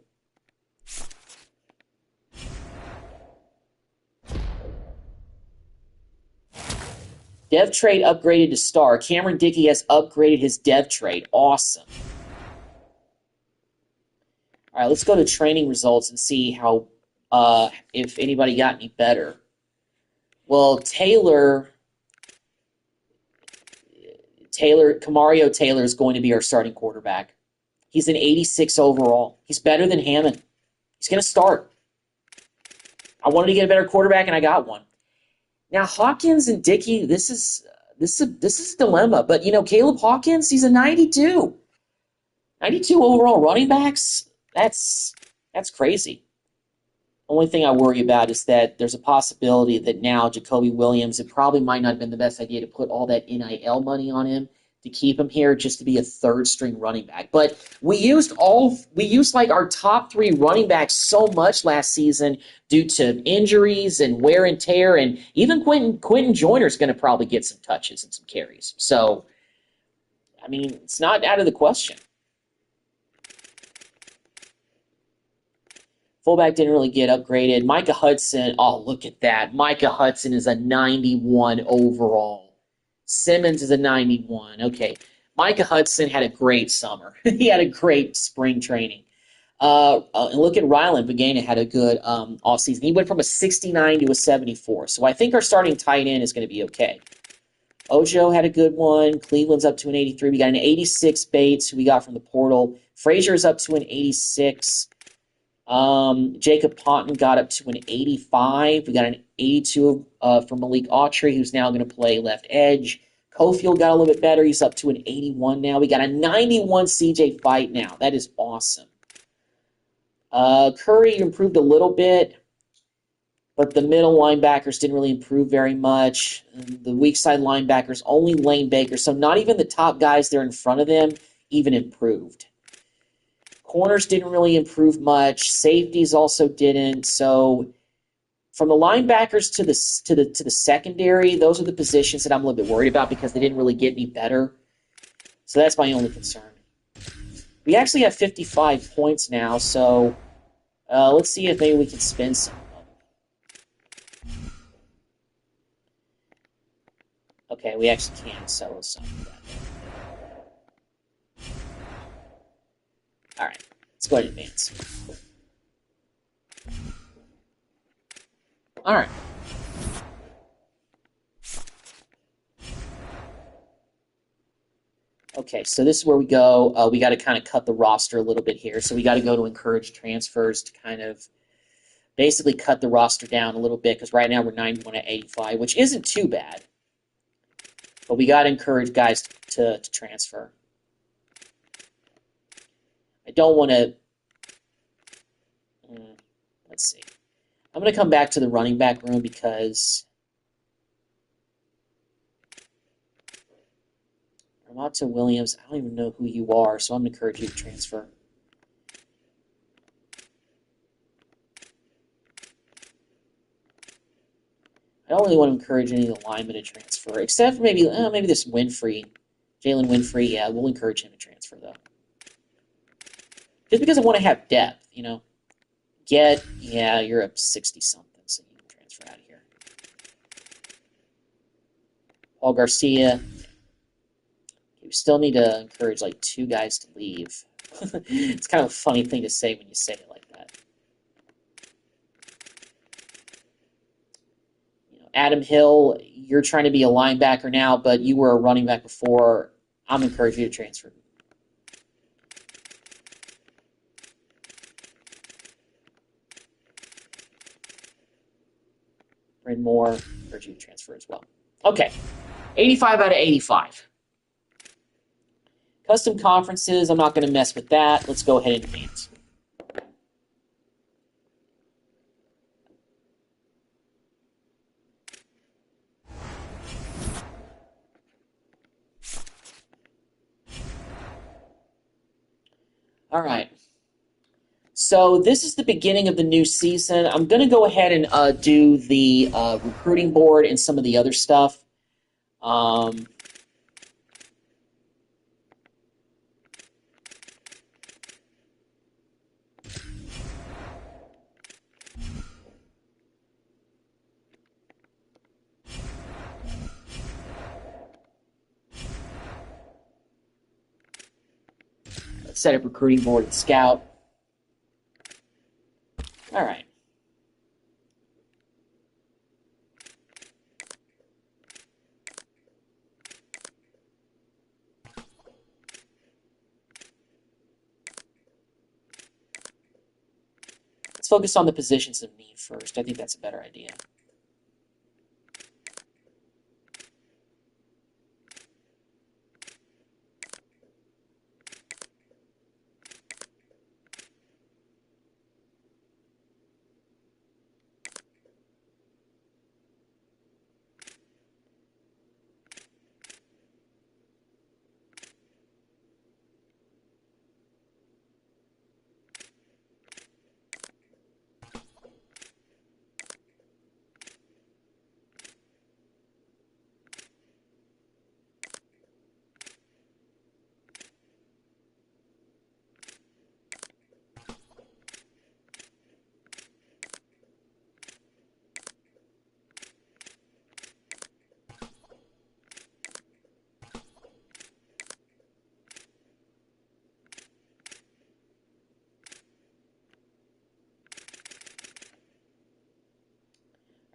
Dev trade upgraded to star. Cameron Dickey has upgraded his dev trade. Awesome. All right, let's go to training results and see how if anybody got any better. Well, Kamario Taylor is going to be our starting quarterback. He's an 86 overall. He's better than Hammond. He's going to start. I wanted to get a better quarterback, and I got one. Now, Hawkins and Dickey, this is a dilemma. But, Caleb Hawkins, he's a 92. 92 overall running backs, that's crazy. Only thing I worry about is that there's a possibility that now Jacoby Williams, it probably might not have been the best idea to put all that NIL money on him to keep him here just to be a third-string running back. But we used our top 3 running backs so much last season due to injuries and wear and tear, and even Quentin Joyner's going to probably get some touches and some carries. So, I mean, it's not out of the question. Fullback didn't really get upgraded. Micah Hudson, oh, look at that. Micah Hudson is a 91 overall. Simmons is a 91. Okay. Micah Hudson had a great summer. He had a great spring training. And look at Rylan Vagana had a good offseason. He went from a 69 to a 74. So I think our starting tight end is going to be okay. Ojo had a good one. Cleveland's up to an 83. We got an 86 Bates, who we got from the portal. Frazier's up to an 86. Jacob Ponton got up to an 85. We got an 82 from Malik Autry, who's now going to play left edge. Cofield got a little bit better. He's up to an 81 now. We got a 91 CJ Fight now. That is awesome. Curry improved a little bit, but the middle linebackers didn't really improve very much. The weak side linebackers, only Lane Baker. So not even the top guys there in front of them even improved. Corners didn't really improve much. Safeties also didn't. So from the linebackers to the secondary, those are the positions that I'm a little bit worried about because they didn't really get any better. So that's my only concern. We actually have 55 points now, so let's see if maybe we can spend some of them. Okay, we actually can settle some of that. All right, let's go ahead and advance. All right. Okay, so this is where we go. We got to kind of cut the roster a little bit here. So we got to go to encourage transfers to kind of basically cut the roster down a little bit, because right now we're 91 at 85, which isn't too bad. But we got to encourage guys to transfer. I don't want to... let's see. I'm going to come back to the running back room because... Armato Williams, I don't even know who you are, so I'm going to encourage you to transfer. I don't really want to encourage any of the linemen to transfer, except for maybe this Winfrey. Jalen Winfrey, yeah, we'll encourage him to transfer, though. Just because I want to have depth, you know. Yeah, you're up 60-something, so you can transfer out of here. Paul Garcia. We still need to encourage, like, 2 guys to leave. It's kind of a funny thing to say when you say it like that. You know, Adam Hill, you're trying to be a linebacker now, but you were a running back before. I'm encouraging you to transfer. Bryn Moore, encourage you to transfer as well. Okay, 85 out of 85. Custom conferences, I'm not going to mess with that. Let's go ahead and advance. All right. So this is the beginning of the new season. I'm going to go ahead and do the recruiting board and some of the other stuff. Let's set up recruiting board and scout. All right. Let's focus on the positions of need first. I think that's a better idea.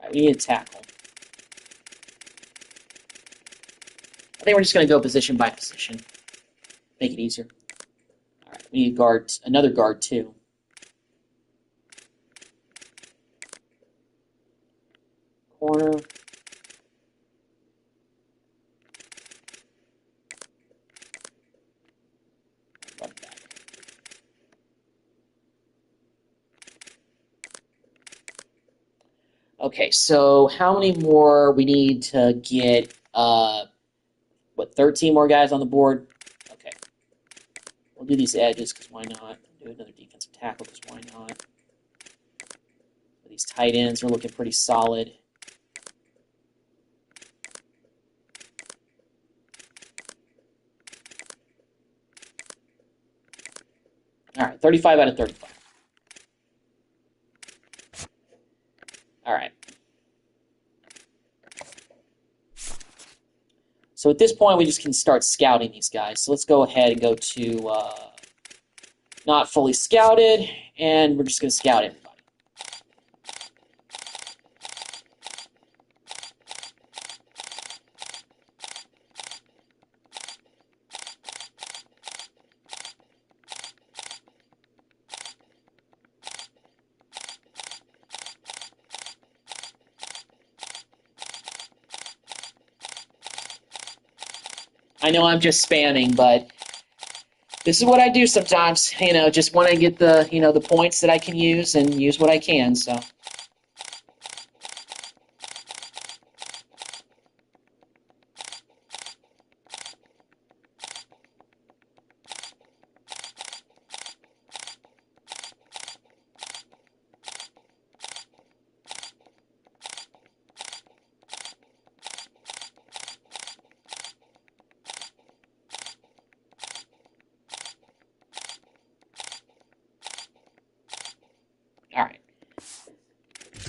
All right, we need a tackle. I think we're just going to go position by position. Make it easier. All right, we need another guard too. Corner. Running back. Okay, so how many more we need to get? 13 more guys on the board? Okay. We'll do these edges, because why not? Do another defensive tackle, because why not? These tight ends are looking pretty solid. All right, 35 out of 35. All right. So at this point, we just can start scouting these guys. So let's go ahead and go to not fully scouted, and we're just going to scout everybody. I know I'm just spamming, but this is what I do sometimes. You know, just want to get the, you know, the points that I can use and use what I can, so.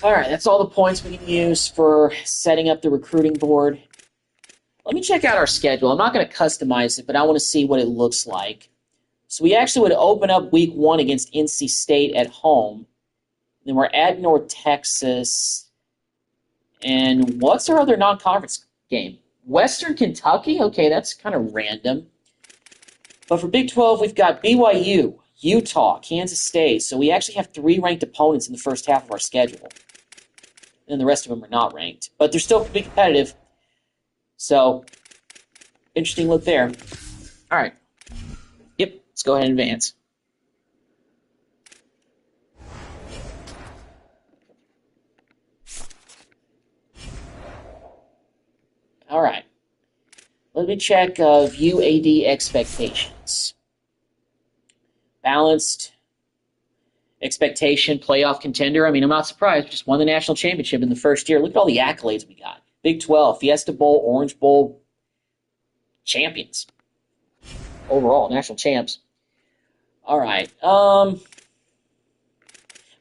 All right, that's all the points we can use for setting up the recruiting board. Let me check out our schedule. I'm not going to customize it, but I want to see what it looks like. So we actually would open up week 1 against NC State at home. Then we're at North Texas. And what's our other non-conference game? Western Kentucky? Okay, that's kind of random. But for Big 12, we've got BYU, Utah, Kansas State. So we actually have 3 ranked opponents in the first half of our schedule. And the rest of them are not ranked. But they're still pretty competitive. So, interesting look there. All right. Yep, let's go ahead and advance. All right. Let me check view AD expectations. Balanced expectation, playoff contender. I mean, I'm not surprised. We just won the national championship in the first year. Look at all the accolades we got. Big 12, Fiesta Bowl, Orange Bowl, champions. Overall, national champs. All right. I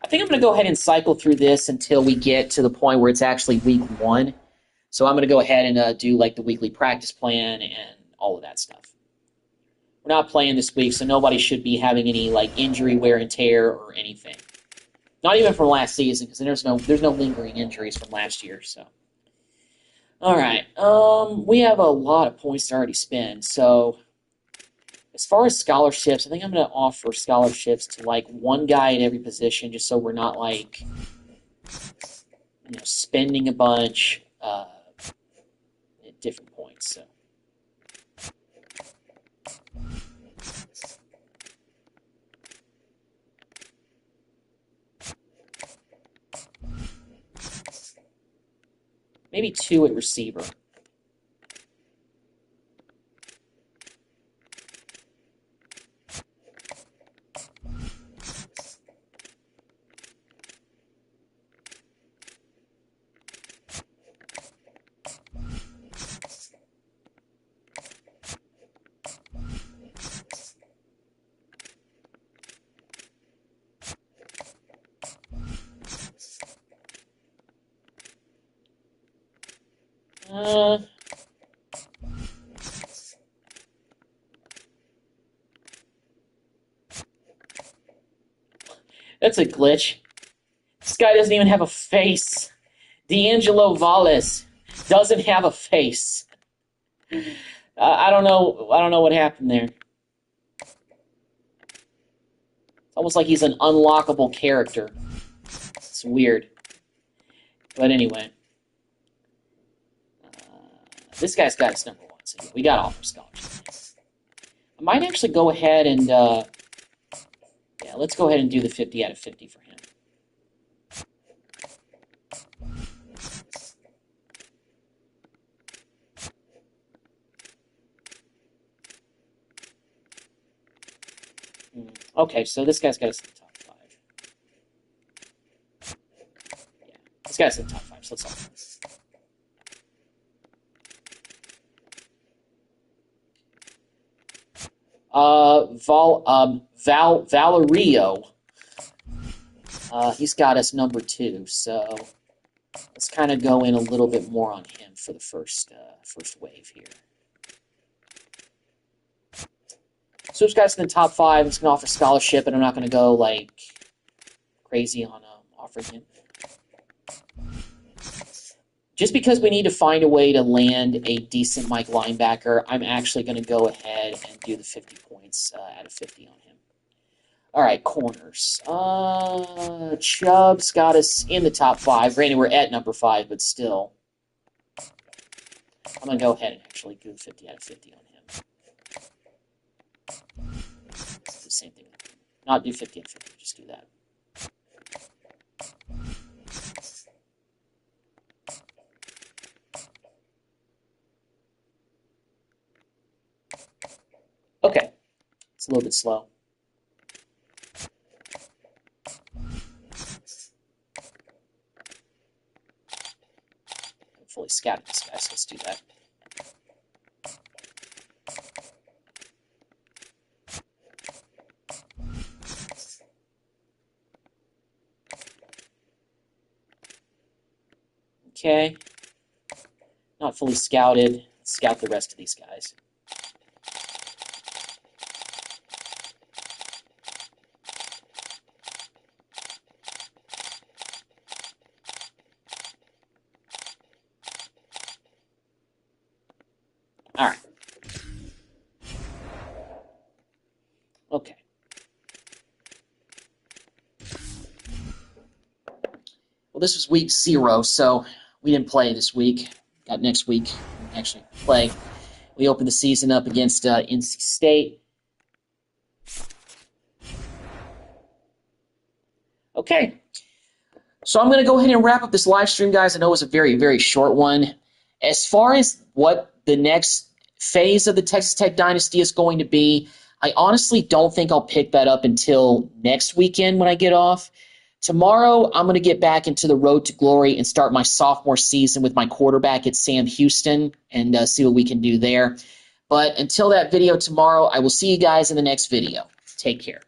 think I'm going to go ahead and cycle through this until we get to the point where it's actually week 1. So I'm going to go ahead and do like the weekly practice plan and all of that stuff. We're not playing this week, so nobody should be having any like injury, wear and tear, or anything. Not even from last season, because there's no lingering injuries from last year. So, all right, we have a lot of points to already spend. So, as far as scholarships, I think I'm going to offer scholarships to like one guy at every position, just so we're not like spending a bunch at different points. So. Maybe 2 at receiver. That's a glitch. This guy doesn't even have a face. D'Angelo Valles doesn't have a face. I don't know what happened there. It's almost like he's an unlockable character. It's weird. But anyway. This guy's got his number 1, so we got to offer scholarships. I might actually go ahead and, let's go ahead and do the 50 out of 50 for him. Okay, so this guy's got us in the top 5. Yeah, this guy's in the top 5, so let's offer this. Valerio. He's got us number 2, so let's kind of go in a little bit more on him for the first wave here. So this guy's in the top 5. It's going to offer scholarship, and I'm not going to go like crazy on offering him. Just because we need to find a way to land a decent Mike linebacker, I'm actually going to go ahead and do the 50 points out of 50 on him. All right, corners. Chubb's got us in the top 5. Granted, we're at number 5, but still. I'm going to go ahead and actually do 50 out of 50 on him. It's the same thing. Not do 50 and 50, just do that. Okay, it's a little bit slow. I'm fully scouting this guy, so let's do that. Okay, not fully scouted. Let's scout the rest of these guys. All right. Okay. Well, this was week 0, so we didn't play this week. Got next week. Actually play. We opened the season up against NC State. Okay. So I'm going to go ahead and wrap up this live stream, guys. I know it was a very, very short one. As far as what the next phase of the Texas Tech Dynasty is going to be, I honestly don't think I'll pick that up until next weekend when I get off. Tomorrow, I'm going to get back into the road to glory and start my sophomore season with my quarterback at Sam Houston and see what we can do there. But until that video tomorrow, I will see you guys in the next video. Take care.